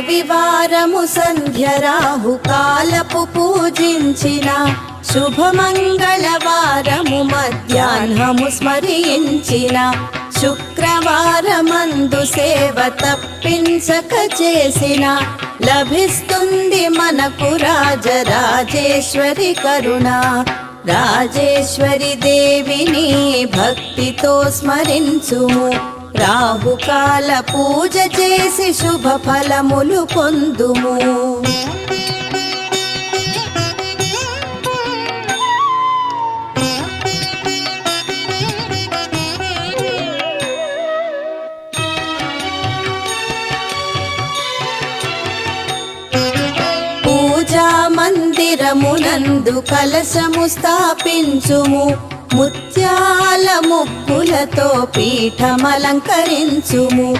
రవివారము సంధ్య రాహుకాలపు పూజించిన శుభమంగళవారము మధ్యాహ్నము స్మరించిన శుక్రవారమందు సేవ తప్పించక చేసిన లభిస్తుంది మనకు రాజరాజేశ్వరి కరుణ. రాజేశ్వరి దేవిని భక్తితో స్మరించుము. రాహుకాల పూజ చేసి శుభ ఫలములు పొందుము. పూజా మందిరమునందు కలశము స్థాపించుము. ముత్యాల ముక్కులతో పీఠమలంకరించుము.